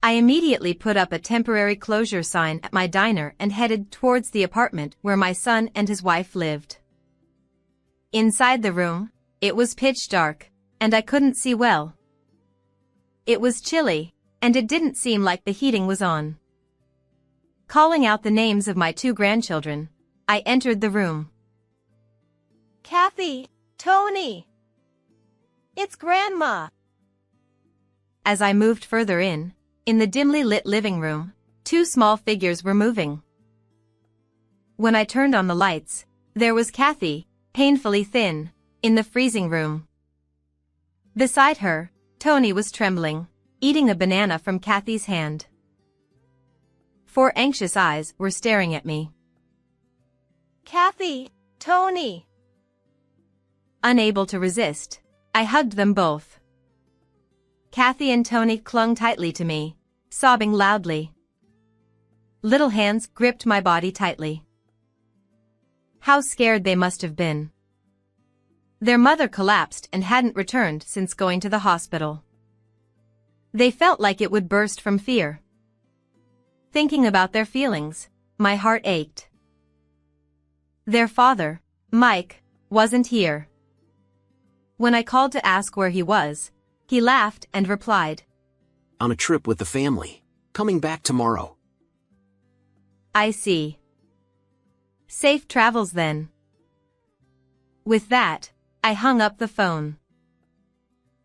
I immediately put up a temporary closure sign at my diner and headed towards the apartment where my son and his wife lived. Inside the room, it was pitch dark, and I couldn't see well. It was chilly, and it didn't seem like the heating was on. Calling out the names of my 2 grandchildren, I entered the room. Kathy, Tony. It's Grandma. As I moved further in the dimly lit living room, 2 small figures were moving. When I turned on the lights, there was Kathy, painfully thin, in the freezing room. Beside her, Tony was trembling, eating a banana from Kathy's hand. 4 anxious eyes were staring at me. Kathy, Tony. Unable to resist, I hugged them both. Kathy and Tony clung tightly to me, sobbing loudly. Little hands gripped my body tightly. How scared they must have been. Their mother collapsed and hadn't returned since going to the hospital. They felt like it would burst from fear. Thinking about their feelings, my heart ached. Their father, Mike, wasn't here. When I called to ask where he was, he laughed and replied, "On a trip with the family. Coming back tomorrow." "I see. Safe travels then." With that, I hung up the phone.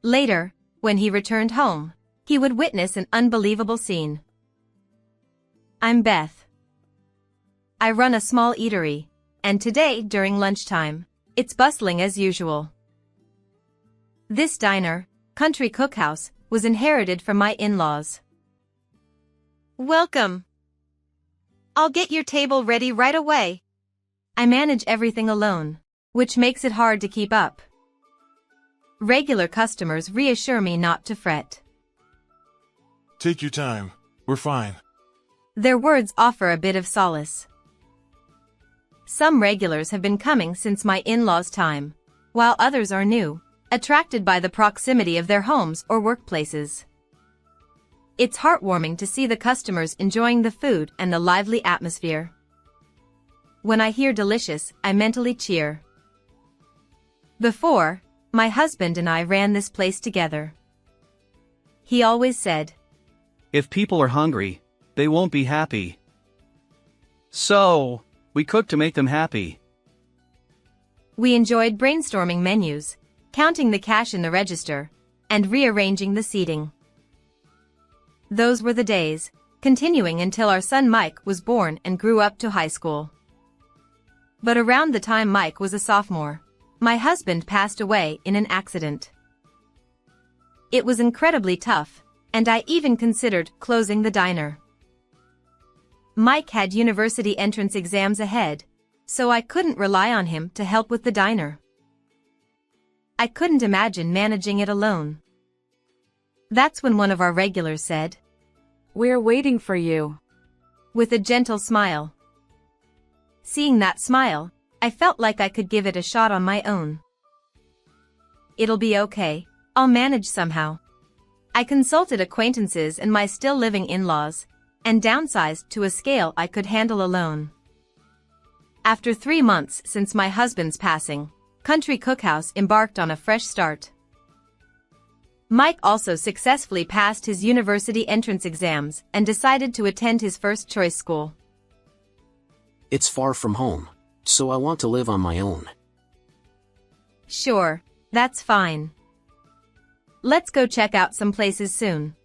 Later, when he returned home, he would witness an unbelievable scene. I'm Beth. I run a small eatery, and today during lunchtime, it's bustling as usual. This diner, Country Cookhouse, was inherited from my in-laws. Welcome. I'll get your table ready right away. I manage everything alone, which makes it hard to keep up. Regular customers reassure me not to fret. Take your time. We're fine. Their words offer a bit of solace. Some regulars have been coming since my in-laws' time, while others are new, attracted by the proximity of their homes or workplaces. It's heartwarming to see the customers enjoying the food and the lively atmosphere. When I hear delicious, I mentally cheer. Before, my husband and I ran this place together. He always said, "If people are hungry, they won't be happy. So, we cook to make them happy." We enjoyed brainstorming menus, counting the cash in the register, and rearranging the seating. Those were the days, continuing until our son Mike was born and grew up to high school. But around the time Mike was a sophomore, my husband passed away in an accident. It was incredibly tough, and I even considered closing the diner. Mike had university entrance exams ahead, so I couldn't rely on him to help with the diner. I couldn't imagine managing it alone. That's when one of our regulars said, "We're waiting for you," with a gentle smile. Seeing that smile, I felt like I could give it a shot on my own. It'll be okay, I'll manage somehow. I consulted acquaintances and my still living in-laws, and downsized to a scale I could handle alone. After 3 months since my husband's passing, Country Cookhouse embarked on a fresh start. Mike also successfully passed his university entrance exams and decided to attend his first choice school. It's far from home, so I want to live on my own. Sure, that's fine. Let's go check out some places soon.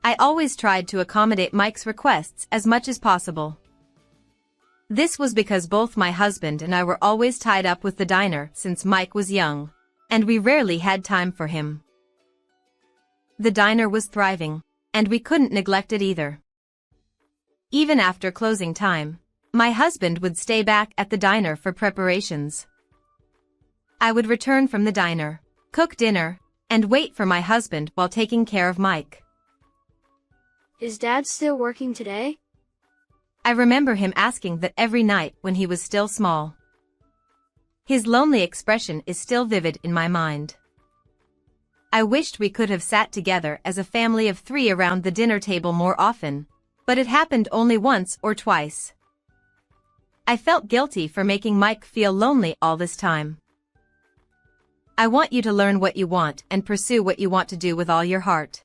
I always tried to accommodate Mike's requests as much as possible. This was because both my husband and I were always tied up with the diner since Mike was young, and we rarely had time for him. The diner was thriving, and we couldn't neglect it either. Even after closing time, my husband would stay back at the diner for preparations. I would return from the diner, cook dinner, and wait for my husband while taking care of Mike. Is Dad still working today? I remember him asking that every night when he was still small. His lonely expression is still vivid in my mind. I wished we could have sat together as a family of 3 around the dinner table more often, but it happened only once or twice. I felt guilty for making Mike feel lonely all this time. I want you to learn what you want and pursue what you want to do with all your heart.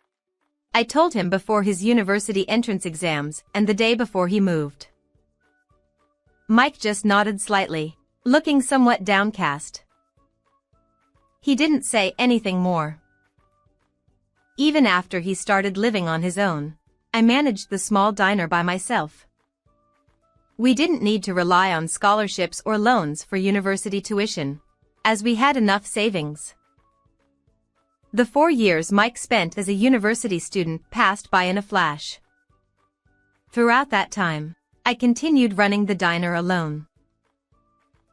I told him before his university entrance exams and the day before he moved. Mike just nodded slightly, looking somewhat downcast. He didn't say anything more. Even after he started living on his own, I managed the small diner by myself. We didn't need to rely on scholarships or loans for university tuition, as we had enough savings. The 4 years Mike spent as a university student passed by in a flash. Throughout that time, I continued running the diner alone.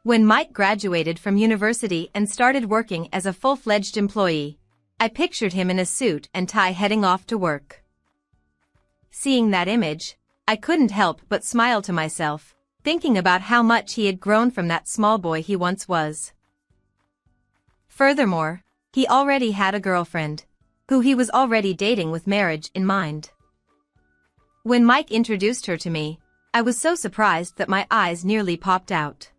When Mike graduated from university and started working as a full-fledged employee, I pictured him in a suit and tie heading off to work. Seeing that image, I couldn't help but smile to myself, thinking about how much he had grown from that small boy he once was. Furthermore, he already had a girlfriend, who he was already dating with marriage in mind. When Mike introduced her to me, I was so surprised that my eyes nearly popped out.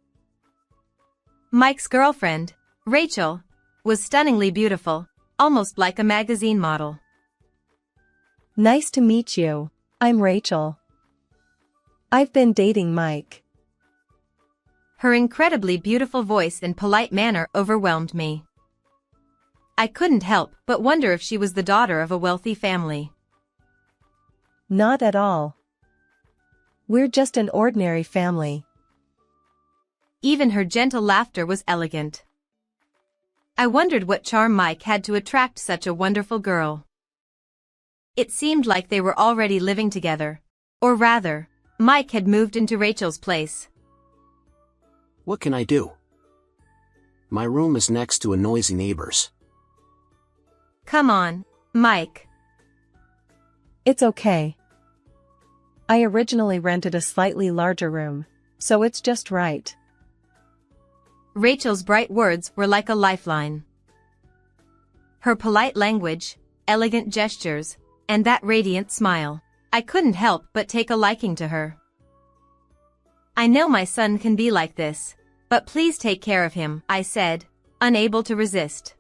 Mike's girlfriend, Rachel, was stunningly beautiful, almost like a magazine model. Nice to meet you. I'm Rachel. I've been dating Mike. Her incredibly beautiful voice and polite manner overwhelmed me. I couldn't help but wonder if she was the daughter of a wealthy family. Not at all. We're just an ordinary family. Even her gentle laughter was elegant. I wondered what charm Mike had to attract such a wonderful girl. It seemed like they were already living together, or rather, Mike had moved into Rachel's place. What can I do? My room is next to a noisy neighbor's. Come on, Mike. It's okay. I originally rented a slightly larger room, so it's just right. Rachel's bright words were like a lifeline. Her polite language, elegant gestures, and that radiant smile, I couldn't help but take a liking to her. I know my son can be like this, but please take care of him, I said, unable to resist.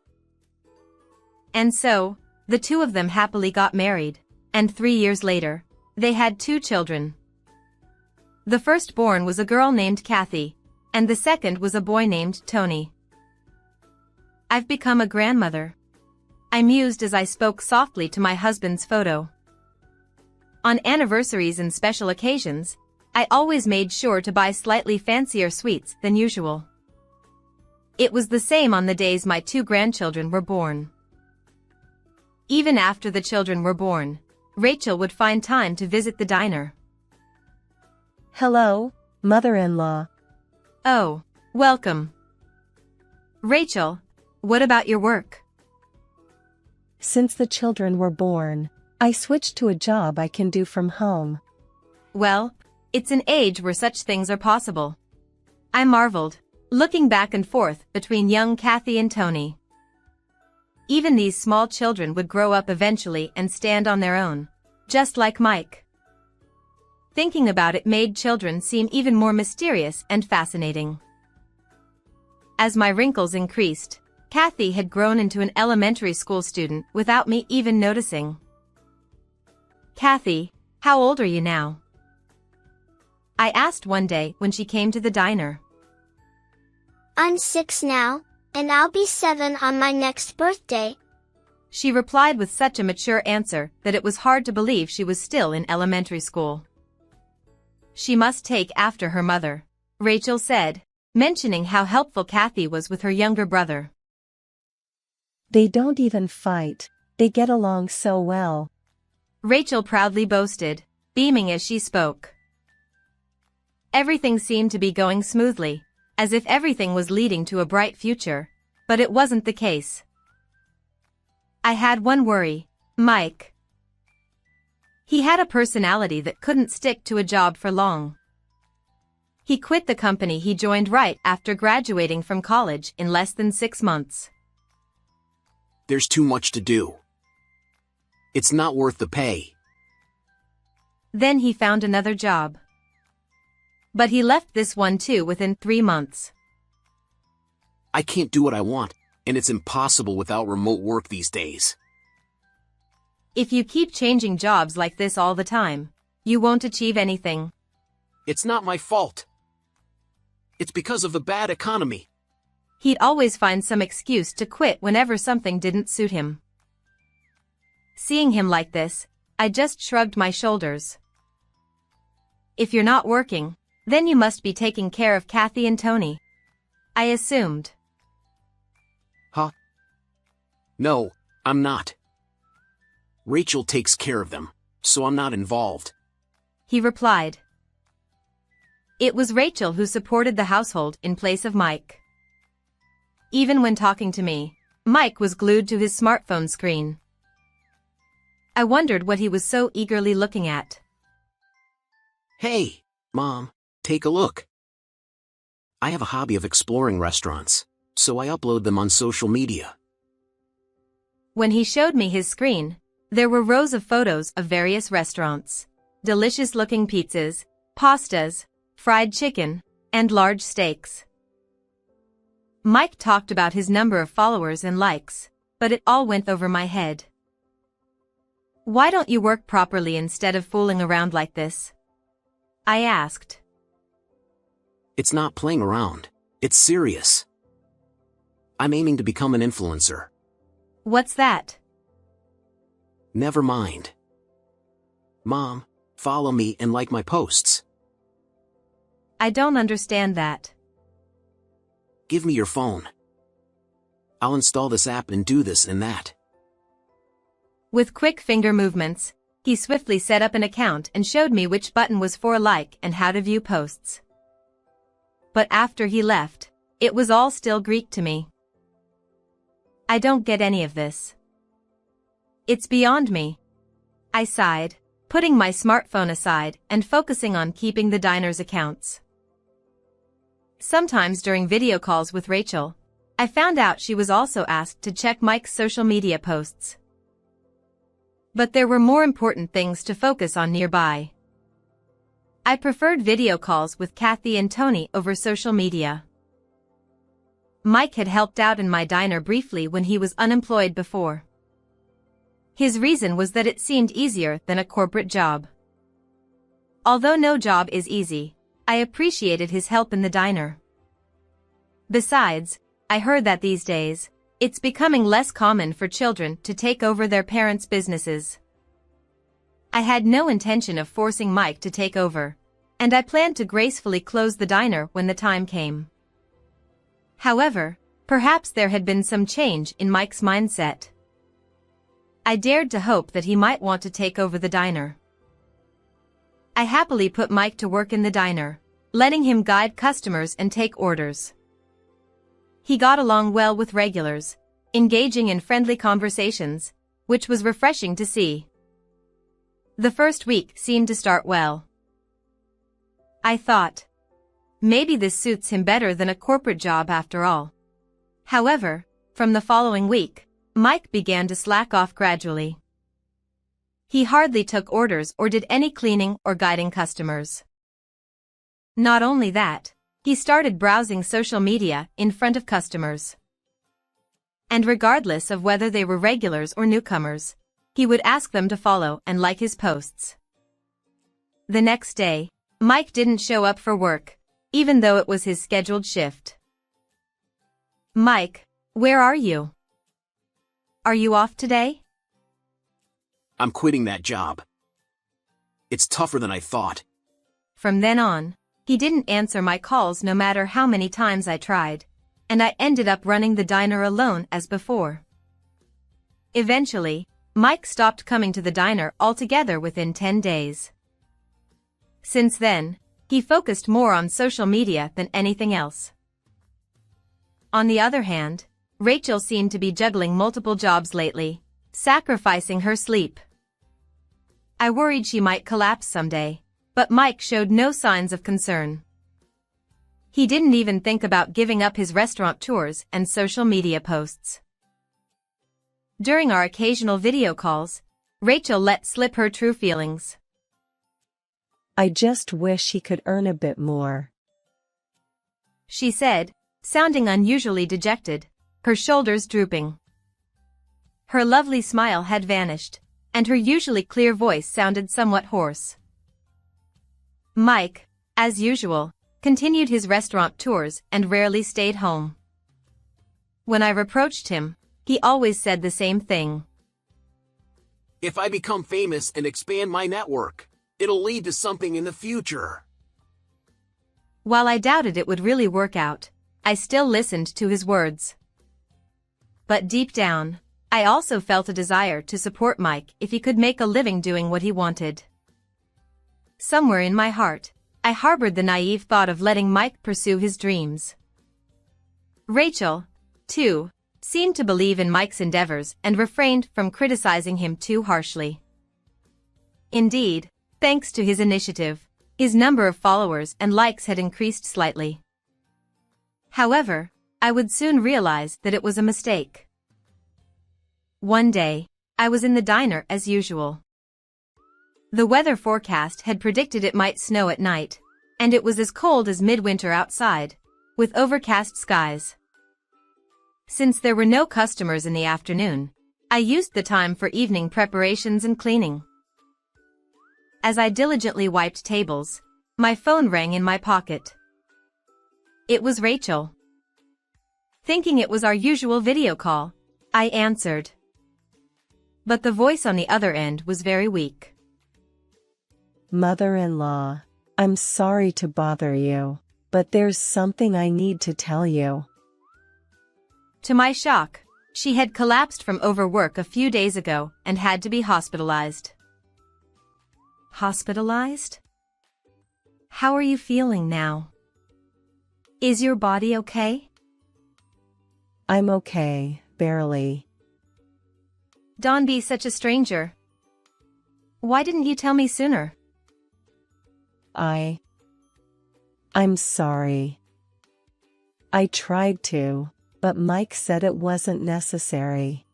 And so, the 2 of them happily got married, and 3 years later, they had 2 children. The firstborn was a girl named Kathy, and the second was a boy named Tony. I've become a grandmother. I mused as I spoke softly to my husband's photo. On anniversaries and special occasions, I always made sure to buy slightly fancier sweets than usual. It was the same on the days my 2 grandchildren were born. Even after the children were born, Rachel would find time to visit the diner. Hello, mother-in-law. Oh, welcome. Rachel, what about your work? Since the children were born, I switched to a job I can do from home. Well, it's an age where such things are possible. I marveled, looking back and forth between young Kathy and Tony. Even these small children would grow up eventually and stand on their own, just like Mike. Thinking about it made children seem even more mysterious and fascinating. As my wrinkles increased, Kathy had grown into an elementary school student without me even noticing. Kathy, how old are you now? I asked one day when she came to the diner. I'm 6 now, and I'll be 7 on my next birthday. She replied with such a mature answer that it was hard to believe she was still in elementary school. She must take after her mother, Rachel said, mentioning how helpful Kathy was with her younger brother. They don't even fight, they get along so well. Rachel proudly boasted, beaming as she spoke. Everything seemed to be going smoothly, as if everything was leading to a bright future, but it wasn't the case. I had one worry, Mike. He had a personality that couldn't stick to a job for long. He quit the company he joined right after graduating from college in less than 6 months. There's too much to do. It's not worth the pay. Then he found another job. But he left this one too within 3 months. I can't do what I want, and it's impossible without remote work these days. If you keep changing jobs like this all the time, you won't achieve anything. It's not my fault. It's because of the bad economy. He'd always find some excuse to quit whenever something didn't suit him. Seeing him like this, I just shrugged my shoulders. If you're not working, then you must be taking care of Kathy and Tony, I assumed. Huh? No, I'm not. Rachel takes care of them, so I'm not involved. He replied. It was Rachel who supported the household in place of Mike. Even when talking to me, Mike was glued to his smartphone screen. I wondered what he was so eagerly looking at. Hey, Mom, take a look. I have a hobby of exploring restaurants, so I upload them on social media. When he showed me his screen, there were rows of photos of various restaurants, delicious-looking pizzas, pastas, fried chicken, and large steaks. Mike talked about his number of followers and likes, but it all went over my head. Why don't you work properly instead of fooling around like this? I asked. It's not playing around, it's serious. I'm aiming to become an influencer. What's that? Never mind. Mom, follow me and like my posts. I don't understand that. Give me your phone. I'll install this app and do this and that. With quick finger movements, he swiftly set up an account and showed me which button was for a like and how to view posts. But after he left, it was all still Greek to me. I don't get any of this. It's beyond me. I sighed, putting my smartphone aside and focusing on keeping the diner's accounts. Sometimes during video calls with Rachel, I found out she was also asked to check Mike's social media posts. But there were more important things to focus on nearby. I preferred video calls with Kathy and Tony over social media. Mike had helped out in my diner briefly when he was unemployed before. His reason was that it seemed easier than a corporate job. Although no job is easy, I appreciated his help in the diner. Besides, I heard that these days, it's becoming less common for children to take over their parents' businesses. I had no intention of forcing Mike to take over, and I planned to gracefully close the diner when the time came. However, perhaps there had been some change in Mike's mindset. I dared to hope that he might want to take over the diner. I happily put Mike to work in the diner, letting him guide customers and take orders. He got along well with regulars, engaging in friendly conversations, which was refreshing to see. The first week seemed to start well. I thought, maybe this suits him better than a corporate job after all. However, from the following week, Mike began to slack off gradually. He hardly took orders or did any cleaning or guiding customers. Not only that, he started browsing social media in front of customers. And regardless of whether they were regulars or newcomers, he would ask them to follow and like his posts. The next day, Mike didn't show up for work, even though it was his scheduled shift. Mike, where are you? Are you off today? I'm quitting that job. It's tougher than I thought. From then on, he didn't answer my calls no matter how many times I tried, and I ended up running the diner alone as before. Eventually, Mike stopped coming to the diner altogether within 10 days. Since then, he focused more on social media than anything else. On the other hand, Rachel seemed to be juggling multiple jobs lately, sacrificing her sleep. I worried she might collapse someday, but Mike showed no signs of concern. He didn't even think about giving up his restaurant tours and social media posts. During our occasional video calls, Rachel let slip her true feelings. I just wish he could earn a bit more, she said, sounding unusually dejected, her shoulders drooping. Her lovely smile had vanished, and her usually clear voice sounded somewhat hoarse. Mike, as usual, continued his restaurant tours and rarely stayed home. When I reproached him, he always said the same thing. If I become famous and expand my network, it'll lead to something in the future. While I doubted it would really work out, I still listened to his words. But deep down, I also felt a desire to support Mike if he could make a living doing what he wanted. Somewhere in my heart, I harbored the naive thought of letting Mike pursue his dreams. Rachel, too, seemed to believe in Mike's endeavors and refrained from criticizing him too harshly. Indeed, thanks to his initiative, his number of followers and likes had increased slightly. However, I would soon realize that it was a mistake. One day, I was in the diner as usual. The weather forecast had predicted it might snow at night, and it was as cold as midwinter outside, with overcast skies. Since there were no customers in the afternoon, I used the time for evening preparations and cleaning. As I diligently wiped tables, my phone rang in my pocket. It was Rachel. Thinking it was our usual video call, I answered. But the voice on the other end was very weak. Mother-in-law, I'm sorry to bother you, but there's something I need to tell you. To my shock, she had collapsed from overwork a few days ago and had to be hospitalized. Hospitalized? How are you feeling now? Is your body okay? I'm okay, barely. Don't be such a stranger. Why didn't you tell me sooner? I'm sorry. I tried to, but Mike said it wasn't necessary.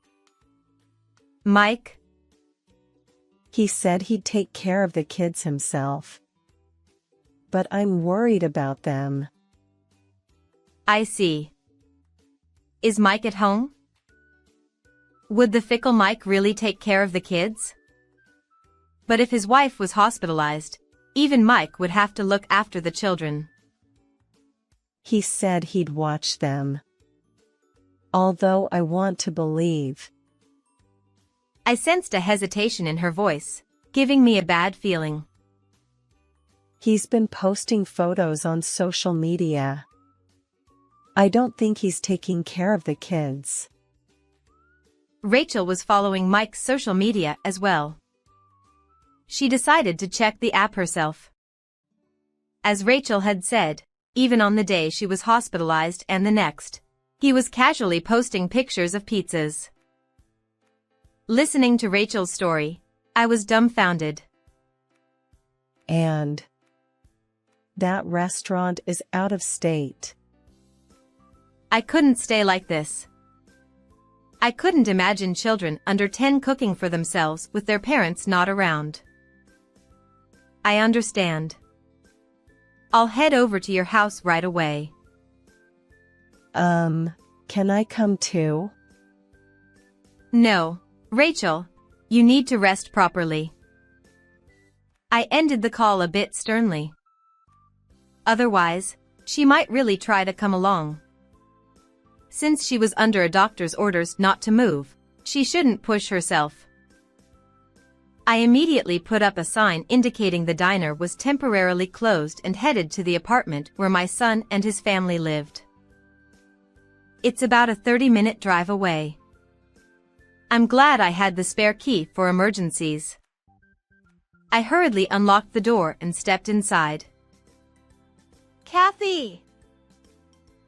Mike? He said he'd take care of the kids himself. But I'm worried about them. I see. Is Mike at home? Would the fickle Mike really take care of the kids? But if his wife was hospitalized, even Mike would have to look after the children. He said he'd watch them. Although I want to believe. I sensed a hesitation in her voice, giving me a bad feeling. He's been posting photos on social media. I don't think he's taking care of the kids. Rachel was following Mike's social media as well. She decided to check the app herself. As Rachel had said, even on the day she was hospitalized and the next, he was casually posting pictures of pizzas. Listening to Rachel's story, I was dumbfounded. And that restaurant is out of state. I couldn't stay like this. I couldn't imagine children under 10 cooking for themselves with their parents not around. I understand. I'll head over to your house right away. Can I come too? No, Rachel, you need to rest properly. I ended the call a bit sternly. Otherwise, she might really try to come along. Since she was under a doctor's orders not to move, she shouldn't push herself. I immediately put up a sign indicating the diner was temporarily closed and headed to the apartment where my son and his family lived. It's about a 30-minute drive away. I'm glad I had the spare key for emergencies. I hurriedly unlocked the door and stepped inside. Kathy!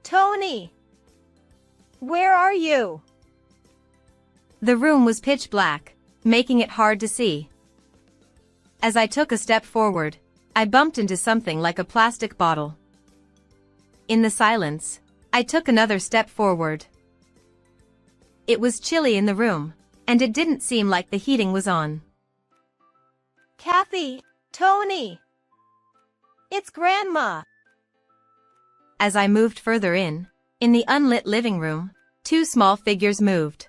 Tony! Where are you? The room was pitch black, making it hard to see. As I took a step forward, I bumped into something like a plastic bottle. In the silence, I took another step forward. It was chilly in the room, and it didn't seem like the heating was on. Kathy, Tony. It's Grandma. As I moved further in the unlit living room, two small figures moved.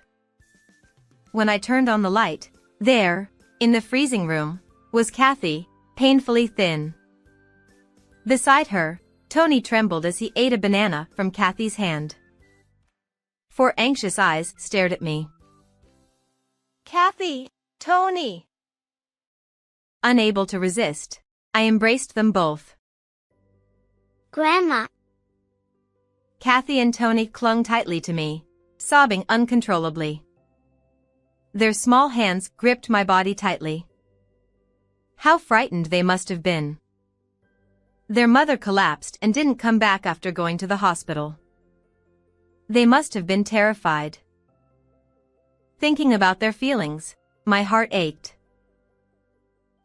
When I turned on the light, there, in the freezing room, was Kathy, painfully thin. Beside her, Tony trembled as he ate a banana from Kathy's hand. Four anxious eyes stared at me. Kathy, Tony. Unable to resist, I embraced them both. Grandma. Kathy and Tony clung tightly to me, sobbing uncontrollably. Their small hands gripped my body tightly. How frightened they must have been. Their mother collapsed and didn't come back after going to the hospital. They must have been terrified. Thinking about their feelings, my heart ached.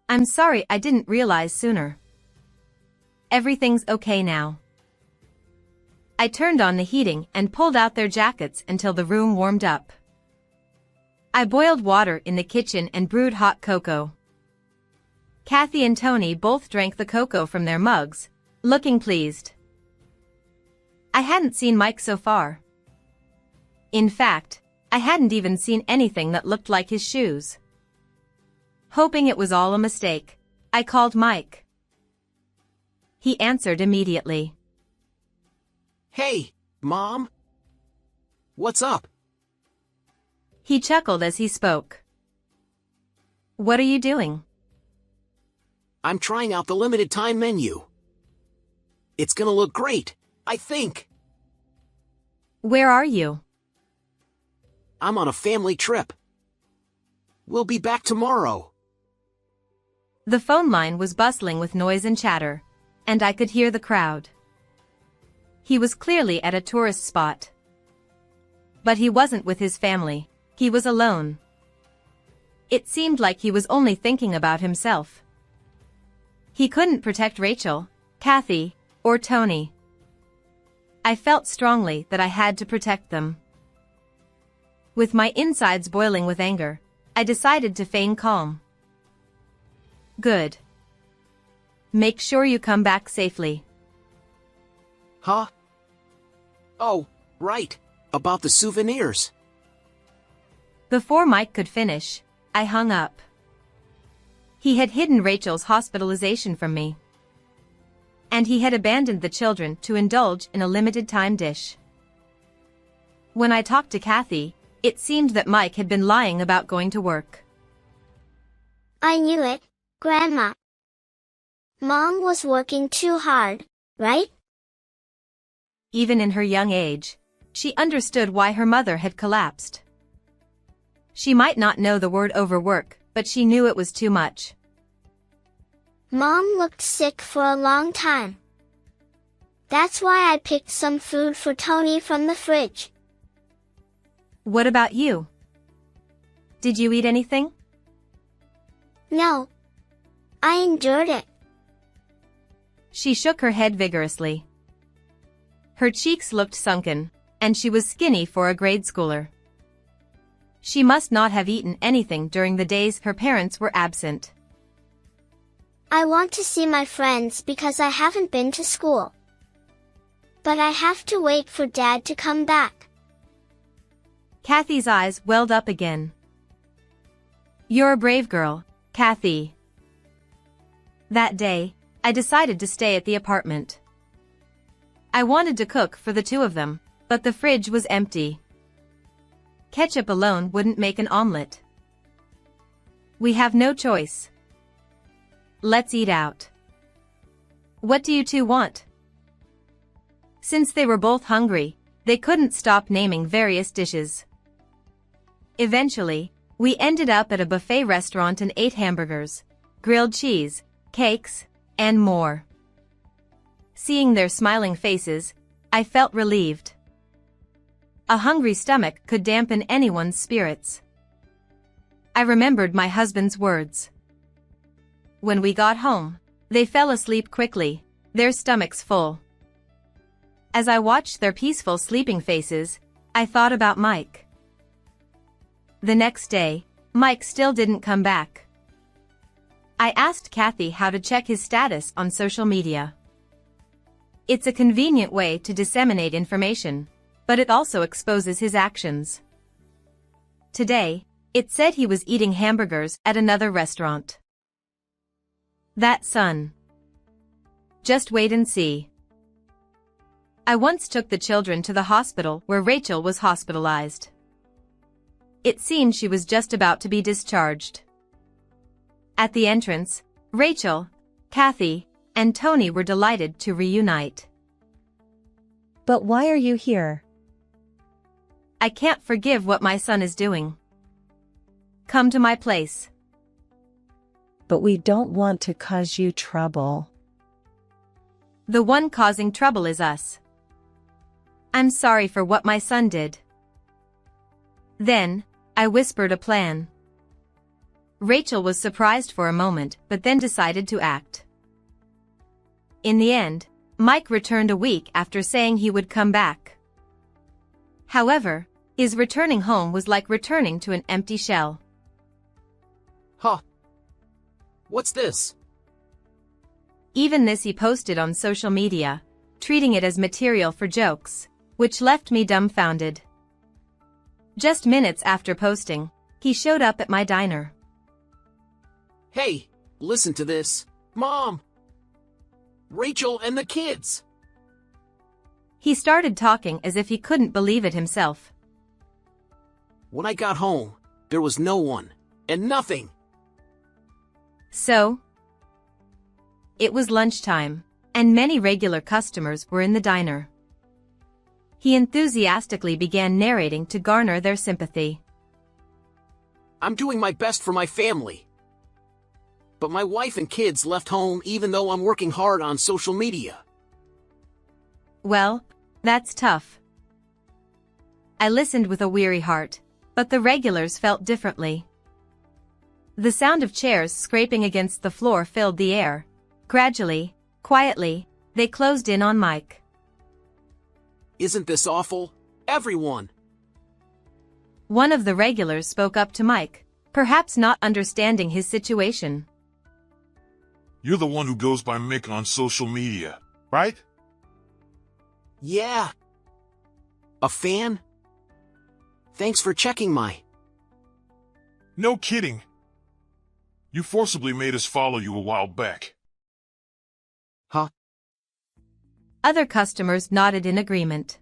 I'm sorry I didn't realize sooner. Everything's okay now. I turned on the heating and pulled out their jackets until the room warmed up. I boiled water in the kitchen and brewed hot cocoa. Kathy and Tony both drank the cocoa from their mugs, looking pleased. I hadn't seen Mike so far. In fact, I hadn't even seen anything that looked like his shoes. Hoping it was all a mistake, I called Mike. He answered immediately. Hey, Mom. What's up? He chuckled as he spoke. What are you doing? I'm trying out the limited time menu. It's gonna look great, I think. Where are you? I'm on a family trip. We'll be back tomorrow. The phone line was bustling with noise and chatter, and I could hear the crowd. He was clearly at a tourist spot. But he wasn't with his family, he was alone. It seemed like he was only thinking about himself. He couldn't protect Rachel, Kathy, or Tony. I felt strongly that I had to protect them. With my insides boiling with anger, I decided to feign calm. Good. Make sure you come back safely. Huh? Oh, right, about the souvenirs. Before Mike could finish, I hung up. He had hidden Rachel's hospitalization from me. And he had abandoned the children to indulge in a limited-time dish. When I talked to Kathy, it seemed that Mike had been lying about going to work. I knew it, Grandma. Mom was working too hard, right? Even in her young age, she understood why her mother had collapsed. She might not know the word overwork, but she knew it was too much. Mom looked sick for a long time. That's why I picked some food for Tony from the fridge. What about you? Did you eat anything? No. I endured it. She shook her head vigorously. Her cheeks looked sunken, and she was skinny for a grade schooler. She must not have eaten anything during the days her parents were absent. I want to see my friends because I haven't been to school. But I have to wait for Dad to come back. Kathy's eyes welled up again. You're a brave girl, Kathy. That day, I decided to stay at the apartment. I wanted to cook for the two of them, but the fridge was empty. Ketchup alone wouldn't make an omelet. We have no choice. Let's eat out. What do you two want? Since they were both hungry, they couldn't stop naming various dishes. Eventually, we ended up at a buffet restaurant and ate hamburgers, grilled cheese, cakes, and more. Seeing their smiling faces, I felt relieved. A hungry stomach could dampen anyone's spirits. I remembered my husband's words. When we got home, they fell asleep quickly, their stomachs full. As I watched their peaceful sleeping faces, I thought about Mike. The next day, Mike still didn't come back. I asked Kathy how to check his status on social media. It's a convenient way to disseminate information, but it also exposes his actions. Today, it said he was eating hamburgers at another restaurant. That son. Just wait and see. I once took the children to the hospital where Rachel was hospitalized. It seemed she was just about to be discharged. At the entrance, Rachel, Kathy, and Tony were delighted to reunite. But why are you here? I can't forgive what my son is doing. Come to my place. But we don't want to cause you trouble. The one causing trouble is us. I'm sorry for what my son did. Then, I whispered a plan. Rachel was surprised for a moment but then decided to act. In the end, Mike returned a week after saying he would come back. However, his returning home was like returning to an empty shell. Huh. What's this? Even this he posted on social media, treating it as material for jokes, which left me dumbfounded. Just minutes after posting, he showed up at my diner. Hey, listen to this. Mom! Rachel and the kids! He started talking as if he couldn't believe it himself. When I got home, there was no one, and nothing. So? It was lunchtime, and many regular customers were in the diner. He enthusiastically began narrating to garner their sympathy. I'm doing my best for my family. But my wife and kids left home even though I'm working hard on social media. Well, that's tough. I listened with a weary heart, but the regulars felt differently. The sound of chairs scraping against the floor filled the air. Gradually, quietly, they closed in on Mike. Isn't this awful? Everyone! One of the regulars spoke up to Mike, perhaps not understanding his situation. You're the one who goes by Mick on social media, right? Yeah. A fan? Thanks for checking my... No kidding. You forcibly made us follow you a while back. Huh? Other customers nodded in agreement.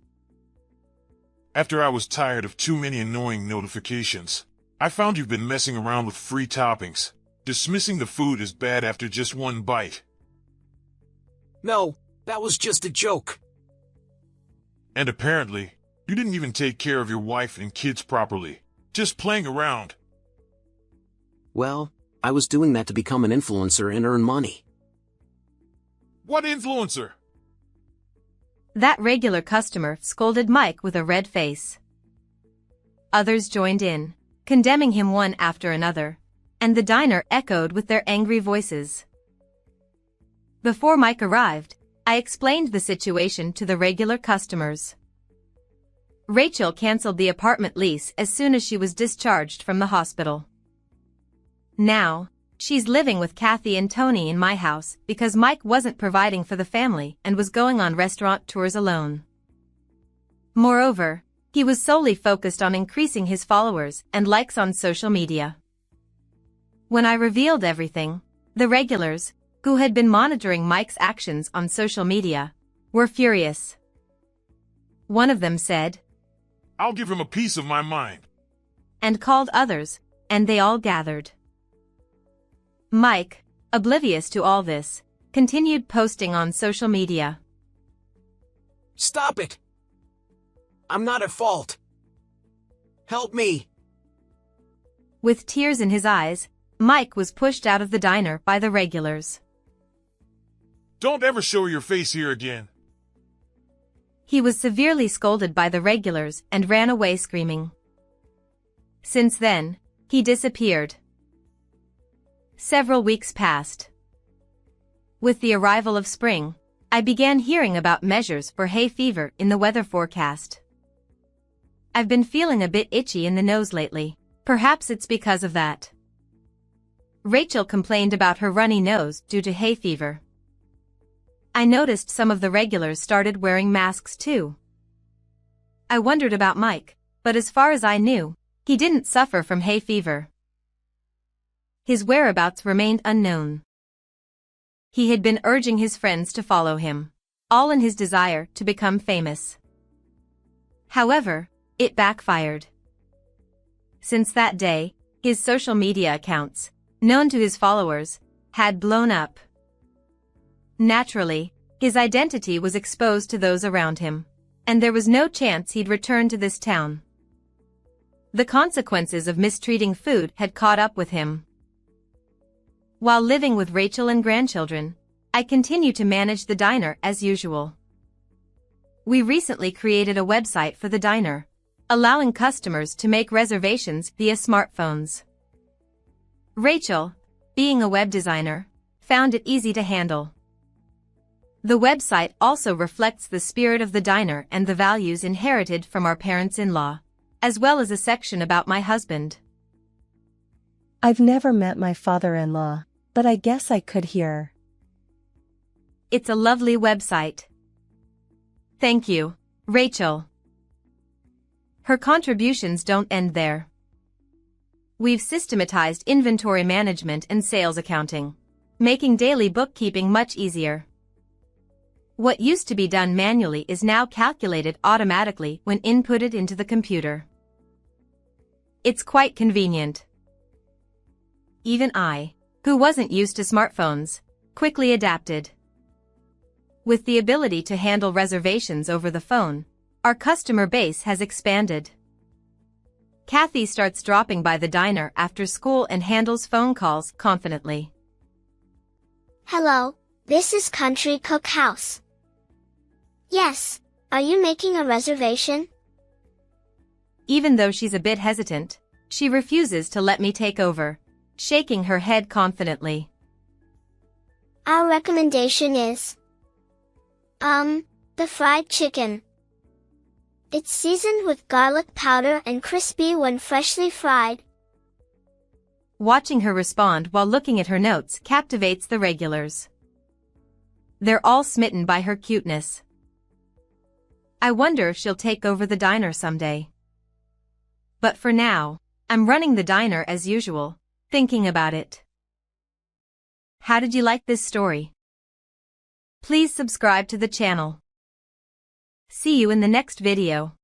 After I was tired of too many annoying notifications, I found you've been messing around with free toppings, dismissing the food as bad after just one bite. No, that was just a joke. And apparently, you didn't even take care of your wife and kids properly, just playing around. Well, I was doing that to become an influencer and earn money. What influencer? That regular customer scolded Mike with a red face. Others joined in, condemning him one after another, and the diner echoed with their angry voices. Before Mike arrived, I explained the situation to the regular customers. Rachel canceled the apartment lease as soon as she was discharged from the hospital. Now, she's living with Kathy and Tony in my house because Mike wasn't providing for the family and was going on restaurant tours alone. Moreover, he was solely focused on increasing his followers and likes on social media. When I revealed everything, the regulars, who had been monitoring Mike's actions on social media, were furious. One of them said, I'll give him a piece of my mind. And called others, and they all gathered. Mike, oblivious to all this, continued posting on social media. Stop it! I'm not at fault. Help me! With tears in his eyes, Mike was pushed out of the diner by the regulars. Don't ever show your face here again. He was severely scolded by the regulars and ran away screaming. Since then, he disappeared. Several weeks passed. With the arrival of spring, I began hearing about measures for hay fever in the weather forecast. I've been feeling a bit itchy in the nose lately, Perhaps it's because of that. Rachel complained about her runny nose due to hay fever. I noticed some of the regulars started wearing masks too. I wondered about Mike, but as far as I knew, he didn't suffer from hay fever. His whereabouts remained unknown. He had been urging his friends to follow him, all in his desire to become famous. However, it backfired. Since that day, his social media accounts, known to his followers, had blown up. Naturally, his identity was exposed to those around him, and there was no chance he'd return to this town. The consequences of mistreating food had caught up with him. While living with Rachel and grandchildren, I continue to manage the diner as usual. We recently created a website for the diner, allowing customers to make reservations via smartphones. Rachel, being a web designer, found it easy to handle. The website also reflects the spirit of the diner and the values inherited from our parents-in-law, as well as a section about my husband. I've never met my father-in-law, but I guess I could hear. It's a lovely website. Thank you, Rachel. Her contributions don't end there. We've systematized inventory management and sales accounting, making daily bookkeeping much easier. What used to be done manually is now calculated automatically when inputted into the computer. It's quite convenient. Even I, who wasn't used to smartphones, quickly adapted. With the ability to handle reservations over the phone, our customer base has expanded. Kathy starts dropping by the diner after school and handles phone calls confidently. Hello, this is Country Cook House. Yes, are you making a reservation? Even though she's a bit hesitant, she refuses to let me take over, shaking her head confidently. Our recommendation is the fried chicken. It's seasoned with garlic powder and crispy when freshly fried. Watching her respond while looking at her notes captivates the regulars. They're all smitten by her cuteness. I wonder if she'll take over the diner someday. But for now, I'm running the diner as usual, thinking about it. How did you like this story? Please subscribe to the channel. See you in the next video.